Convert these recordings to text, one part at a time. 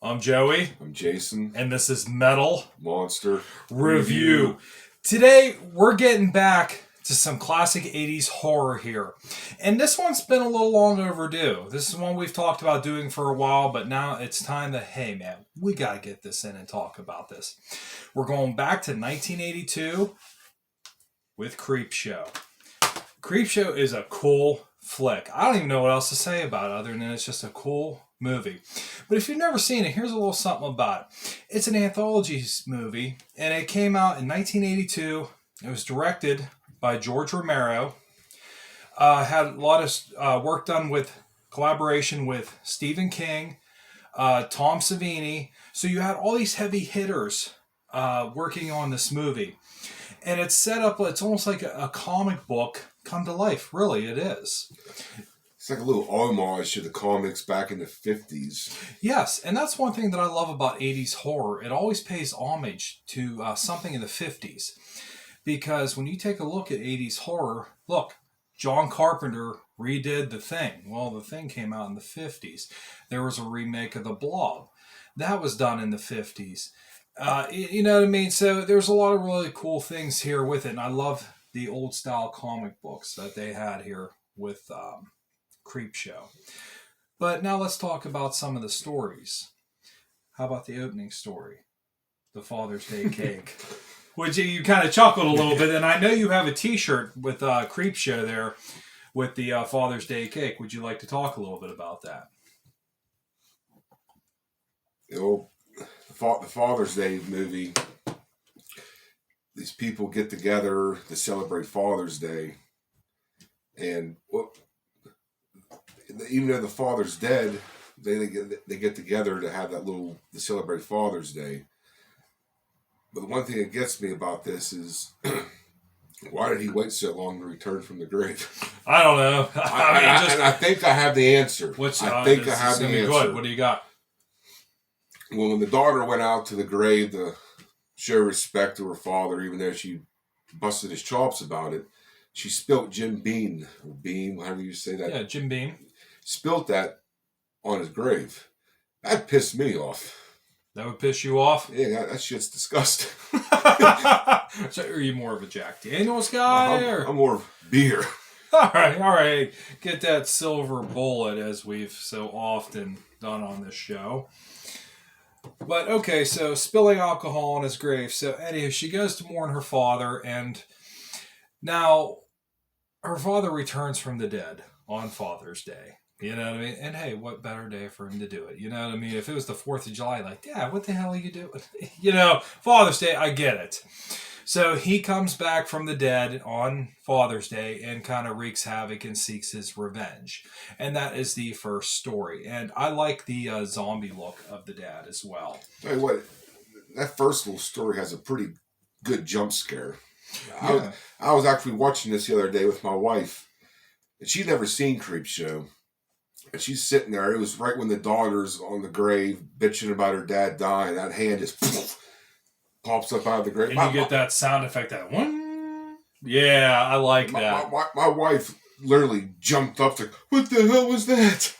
I'm Joey. I'm Jason. And this is Metal Monster Review. Today, we're getting back to some classic 80s horror here. And this one's been a little long overdue. This is one we've talked about doing for a while, but now it's time to, hey man, we got to get this in and talk about this. We're going back to 1982 with Creepshow. Creepshow is a cool flick. I don't even know what else to say about it other than it's just a cool movie. But if you've never seen it, here's a little something about it. It's an anthology movie, and it came out in 1982. It was directed by George Romero. Had a lot of work done with collaboration with Stephen King, Tom Savini. So you had all these heavy hitters working on this movie. And it's set up, it's almost like a comic book come to life. Really, it is. It's like a little homage to the comics back in the 50s. Yes, and that's one thing that I love about 80s horror. It always pays homage to something in the 50s. Because when you take a look at 80s horror, look, John Carpenter redid The Thing. Well, The Thing came out in the 50s. There was a remake of The Blob. That was done in the 50s. You know what I mean? So there's a lot of really cool things here with it. And I love the old style comic books that they had here with Creepshow. But now let's talk about some of the stories. How about the opening story? The Father's Day Cake. Which you kind of chuckled a little bit. And I know you have a t-shirt with Creepshow there with the Father's Day Cake. Would you like to talk a little bit about that? The Father's Day movie, these people get together to celebrate Father's Day. And even though the father's dead, they get together to have to celebrate Father's Day. But the one thing that gets me about this is, why did he wait so long to return from the grave? I don't know. I think I have the answer. I think I have the answer. Good. What do you got? Well, when the daughter went out to the grave to show respect to her father, even though she busted his chops about it, she spilt Jim Beam, or Beam, however you say that. Yeah, Jim Beam. Spilt that on his grave. That pissed me off. That would piss you off? Yeah, that shit's disgusting. So are you more of a Jack Daniels guy? I'm more of beer. All right. Get that silver bullet, as we've so often done on this show. But, okay, so spilling alcohol on his grave. So, anyway, she goes to mourn her father, and now her father returns from the dead on Father's Day. You know what I mean? And, hey, what better day for him to do it? You know what I mean? If it was the 4th of July, like, Dad, what the hell are you doing? You know, Father's Day, I get it. So he comes back from the dead on Father's Day and kind of wreaks havoc and seeks his revenge. And that is the first story. And I like the zombie look of the dad as well. Tell you what, that first little story has a pretty good jump scare. Yeah. I was actually watching this the other day with my wife, and she'd never seen Creepshow. And she's sitting there. It was right when the daughter's on the grave bitching about her dad dying. That hand just pops up out of the grave. And you get that sound effect, that one. Yeah, I like that. My wife literally jumped up to, what the hell was that?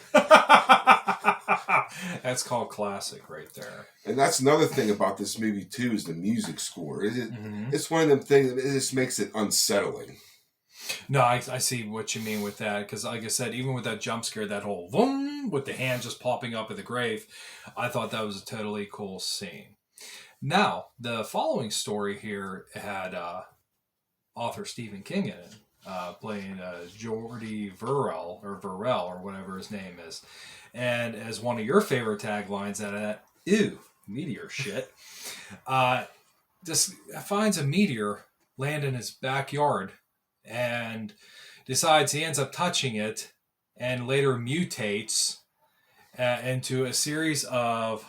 That's called classic right there. And that's another thing about this movie, too, is the music score. It's one of them things that just makes it unsettling. No, I see what you mean with that. Because like I said, even with that jump scare, that whole boom, with the hand just popping up in the grave, I thought that was a totally cool scene. Now, the following story here had author Stephen King in it, playing Jordy Verrell, or whatever his name is. And as one of your favorite taglines out of that, ew, meteor shit, just finds a meteor land in his backyard and decides he ends up touching it and later mutates into a series of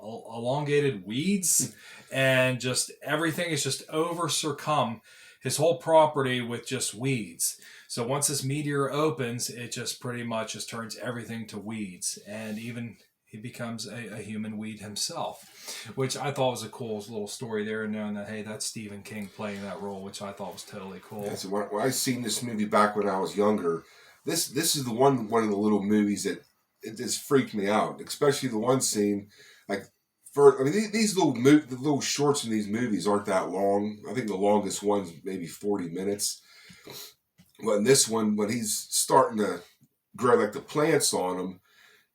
elongated weeds, and just everything is just circum his whole property with just weeds. So once this meteor opens, it just pretty much just turns everything to weeds, and even he becomes a human weed himself, which I thought was a cool little story there, knowing that, hey, that's Stephen King playing that role, which I thought was totally cool. Yeah, so when I seen this movie back when I was younger, this is the one of the little movies that it just freaked me out, especially the one scene. like these the little shorts in these movies aren't that long. I think the longest one's maybe 40 minutes. But in this one, when he's starting to grow like the plants on him,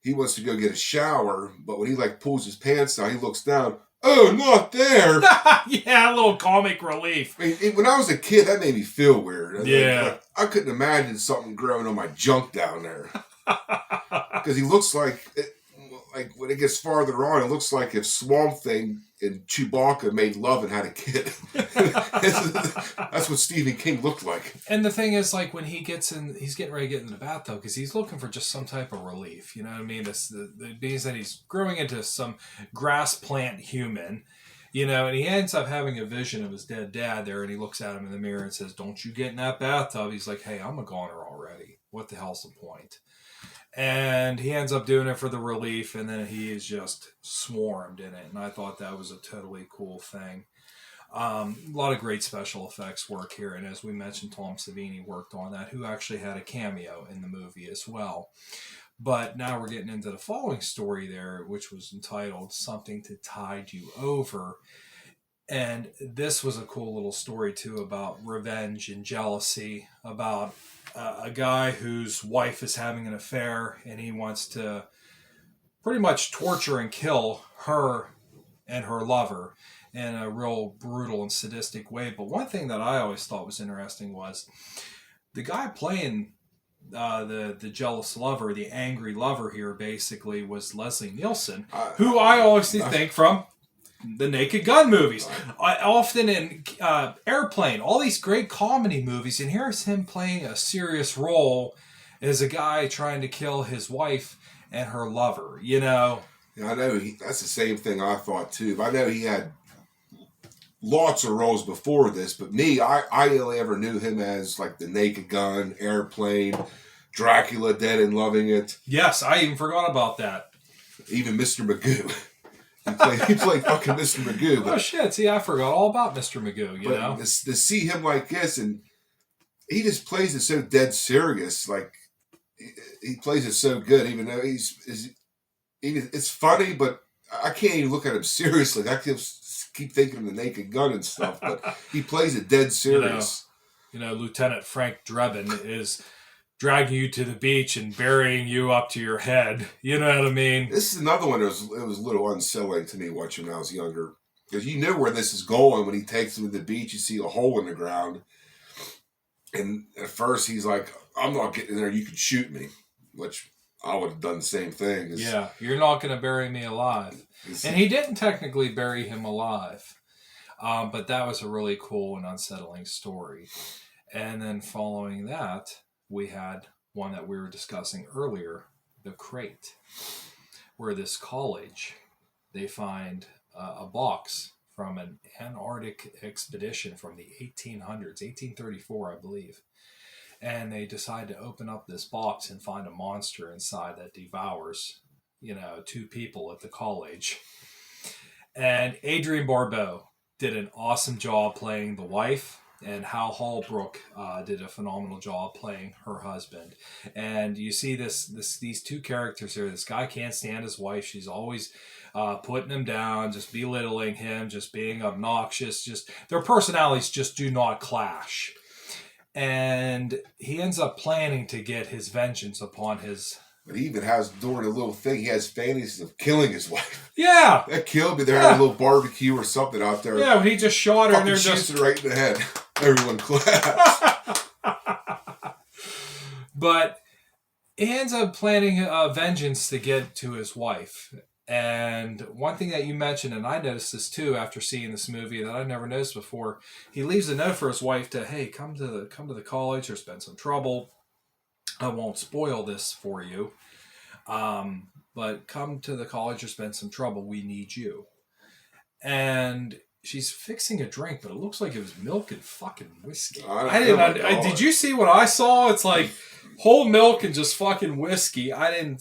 he wants to go get a shower. But when he like pulls his pants down, he looks down. Oh, not there! Yeah, a little comic relief. I mean, when I was a kid, that made me feel weird. Yeah, I couldn't imagine something growing on my junk down there because he looks like when it gets farther on, it looks like if Swamp Thing and Chewbacca made love and had a kid. That's what Stephen King looked like. And the thing is, like when he gets in, he's getting ready to get in the bathtub because he's looking for just some type of relief. You know what I mean? The being that he's growing into some grass plant human, and he ends up having a vision of his dead dad there, and he looks at him in the mirror and says, "Don't you get in that bathtub?" He's like, "Hey, I'm a goner already. What the hell's the point?" And he ends up doing it for the relief, and then he is just swarmed in it. And I thought that was a totally cool thing. A lot of great special effects work here, and as we mentioned, Tom Savini worked on that, who actually had a cameo in the movie as well. But now we're getting into the following story there, which was entitled "Something to Tide You Over." And this was a cool little story, too, about revenge and jealousy, about a guy whose wife is having an affair, and he wants to pretty much torture and kill her and her lover in a real brutal and sadistic way. But one thing that I always thought was interesting was the guy playing the jealous lover, the angry lover here, basically was Leslie Nielsen, who I always think from the Naked Gun movies. Often in Airplane, all these great comedy movies, and here's him playing a serious role as a guy trying to kill his wife and her lover, Yeah, I know that's the same thing I thought too. I know he had lots of roles before this, but I only ever knew him as like the Naked Gun, Airplane, Dracula, Dead and Loving It. Yes, I even forgot about that. Even Mr. Magoo. He played fucking Mr. Magoo. Oh shit! See, I forgot all about Mr. Magoo. You know, to see him like this, and he just plays it so dead serious. Like he plays it so good, even though it's funny, but I can't even look at him seriously. I keep thinking of the Naked Gun and stuff, but he plays it dead serious. Lieutenant Frank Drebin is dragging you to the beach and burying you up to your head. You know what I mean? This is another one that was a little unsettling to me watching when I was younger. Because you know where this is going. When he takes him to the beach, you see a hole in the ground. And at first he's like, "I'm not getting in there, you can shoot me." Which I would have done the same thing. Yeah, you're not going to bury me alive. And he didn't technically bury him alive. But that was a really cool and unsettling story. And then following that, we had one that we were discussing earlier, The Crate, where this college, they find a box from an Antarctic expedition from the 1800s, 1834, I believe. And they decide to open up this box and find a monster inside that devours, two people at the college. And Adrienne Barbeau did an awesome job playing the wife, and Hal Holbrook did a phenomenal job playing her husband. And you see these two characters here. This guy can't stand his wife. She's always putting him down, just belittling him, just being obnoxious. Just their personalities just do not clash. And he ends up planning to get his vengeance upon his... But he even has, during a little thing, he has fantasies of killing his wife. Yeah. That killed me. They're having a little barbecue or something out there. Yeah, when he just shot her and they're just... her right in the head. Everyone clapped. But he ends up planning vengeance to get to his wife. And one thing that you mentioned, and I noticed this too after seeing this movie that I never noticed before, he leaves a note for his wife to, "Hey, come to the college. There's been some trouble. I won't spoil this for you. But come to the college. There's been some trouble. We need you." And she's fixing a drink, but it looks like it was milk and fucking whiskey. Did you see what I saw? It's like whole milk and just fucking whiskey. I'm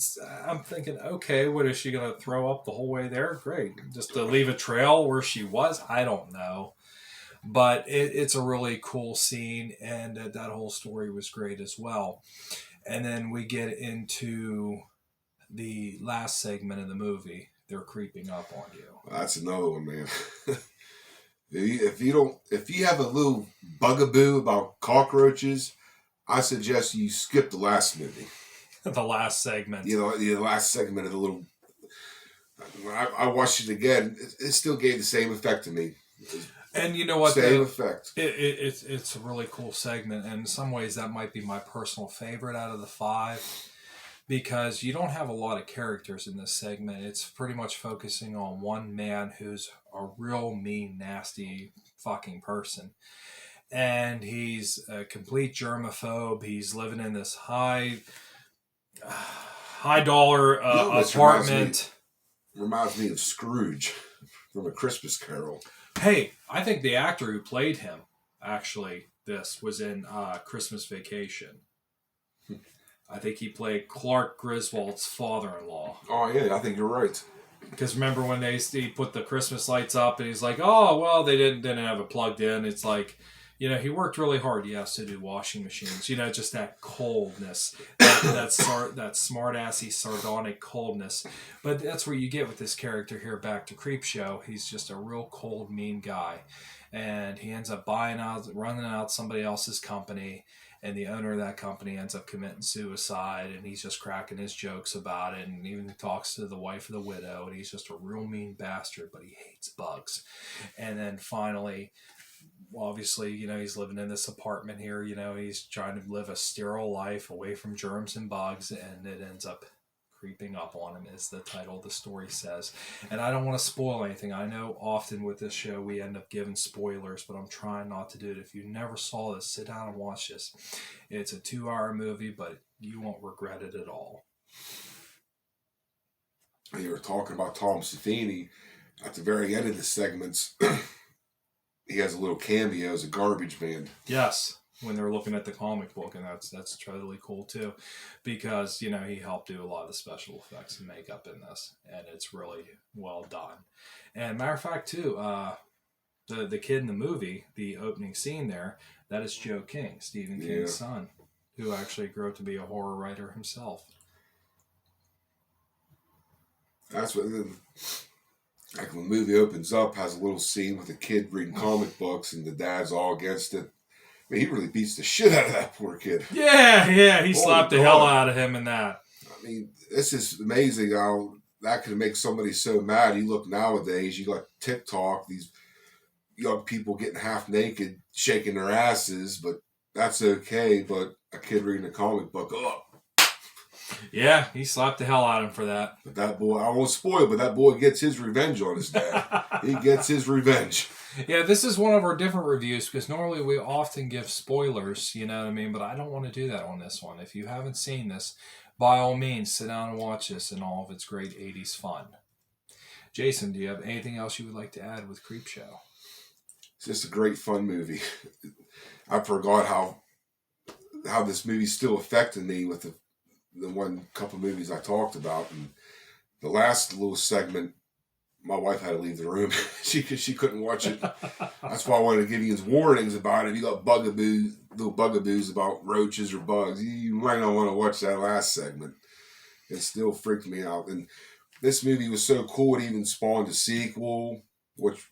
thinking, okay, what is she going to throw up the whole way there? Great. Just to leave a trail where she was? I don't know. But it's a really cool scene, and that whole story was great as well. And then we get into the last segment of the movie, they're creeping up on you. That's another one, man. If you have a little bugaboo about cockroaches, I suggest you skip the last movie. The last segment. The last segment of the little. When I watched it again, it still gave the same effect to me. And you know what? Same effect. It's a really cool segment, and in some ways that might be my personal favorite out of the 5, because you don't have a lot of characters in this segment. It's pretty much focusing on one man who's a real mean, nasty fucking person. And he's a complete germaphobe. He's living in this high dollar apartment. Reminds me of Scrooge from A Christmas Carol. Hey, I think the actor who played him, actually, this was in Christmas Vacation. I think he played Clark Griswold's father-in-law. Oh, yeah, I think you're right. Because remember when he put the Christmas lights up and he's like, oh, well, they didn't have it plugged in. It's like, he worked really hard, yes, to do washing machines. Just that coldness, that smart-assy, sardonic coldness. But that's where you get with this character here back to Creepshow. He's just a real cold, mean guy. And he ends up running out somebody else's company. And the owner of that company ends up committing suicide, and he's just cracking his jokes about it, and even talks to the wife of the widow, and he's just a real mean bastard, but he hates bugs. And then finally, obviously, he's living in this apartment here, he's trying to live a sterile life away from germs and bugs, and it ends up creeping up on him, as the title of the story says. And I don't want to spoil anything. I know often with this show we end up giving spoilers, but I'm trying not to do it. If you never saw this, sit down and watch this. It's a 2-hour movie, but you won't regret it at all. You were talking about Tom Savini. At the very end of the segments, he has a little cameo as a garbage man. Yes, when they're looking at the comic book, and that's totally cool too, because he helped do a lot of the special effects and makeup in this, and it's really well done. And matter of fact too, the kid in the movie, the opening scene there, that is Joe King, Stephen King's son, who actually grew up to be a horror writer himself. That's what. Like when the movie opens up, has a little scene with a kid reading comic books, and the dad's all against it. I mean, he really beats the shit out of that poor kid. Yeah, he slapped the hell out of him in that. I mean, this is amazing how that could make somebody so mad. You look nowadays, you got TikTok, these young people getting half naked, shaking their asses, but that's okay. But a kid reading a comic book, yeah, he slapped the hell out of him for that. But that boy, I won't spoil, but that boy gets his revenge on his dad. He gets his revenge. Yeah, this is one of our different reviews, because normally we often give spoilers, you know what I mean? But I don't want to do that on this one. If you haven't seen this, by all means, sit down and watch this in all of its great 80s fun. Jason, do you have anything else you would like to add with Creepshow? It's just a great fun movie. I forgot how this movie still affected me with the one couple movies I talked about. And the last little segment, my wife had to leave the room. she couldn't watch it. That's why I wanted to give you warnings about it. If you got little bugaboos about roaches or bugs, you might not want to watch that last segment. It still freaked me out. And this movie was so cool, it even spawned a sequel, which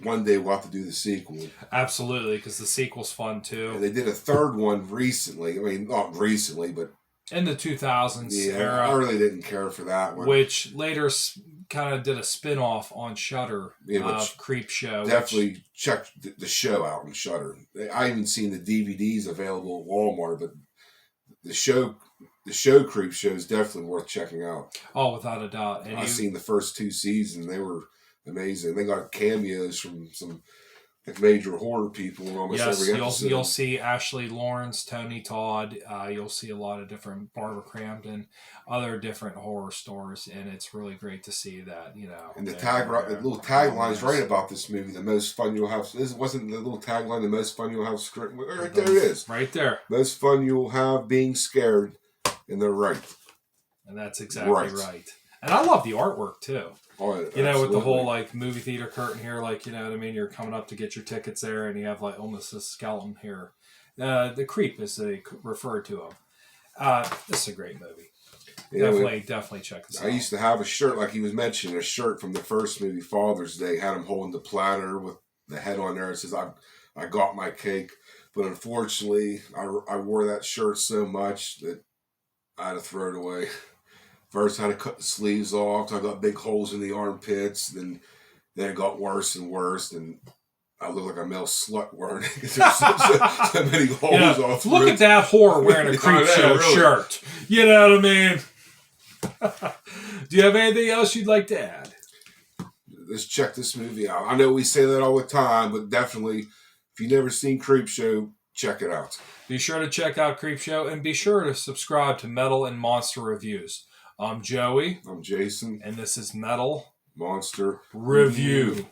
one day we'll have to do the sequel. Absolutely, because the sequel's fun too. And they did a third one recently. I mean, not recently, but in the 2000s era. I really didn't care for that one. Which later kind of did a spin-off on Shudder of Creepshow. Definitely check the show out on Shudder. I haven't seen the DVDs available at Walmart, but the show Creepshow is definitely worth checking out. Oh, without a doubt. And I've seen the first 2 seasons. They were amazing. They got cameos from some major horror people in almost every episode. You'll see Ashley Lawrence, Tony Todd. You'll see a lot of different Barbara Crampton, other different horror stars, and it's really great to see that. And the little tagline is right about this movie. The most fun you'll have. This wasn't the little tagline. The most fun you'll have. Right there it is. Right there. Most fun you'll have being scared, and they're right. And that's exactly right. And I love the artwork too. Oh, with the whole movie theater curtain here, you know what I mean? You're coming up to get your tickets there, and you have almost a skeleton here. The creep, as they refer to him. This is a great movie. Definitely check this out. I used to have a shirt, like he was mentioning, a shirt from the first movie, Father's Day, had him holding the platter with the head on there. It says, I got my cake. But unfortunately, I wore that shirt so much that I had to throw it away. First, I had to cut the sleeves off. I got big holes in the armpits. Then it got worse and worse. And I look like a male slut wearing it because there's so many holes all through. Look at that whore wearing a Creepshow shirt. You know what I mean? Do you have anything else you'd like to add? Let's check this movie out. I know we say that all the time, but definitely, if you've never seen Creepshow, check it out. Be sure to check out Creepshow and be sure to subscribe to Metal and Monster Reviews. I'm Joey. I'm Jason. And this is Metal Monster Review.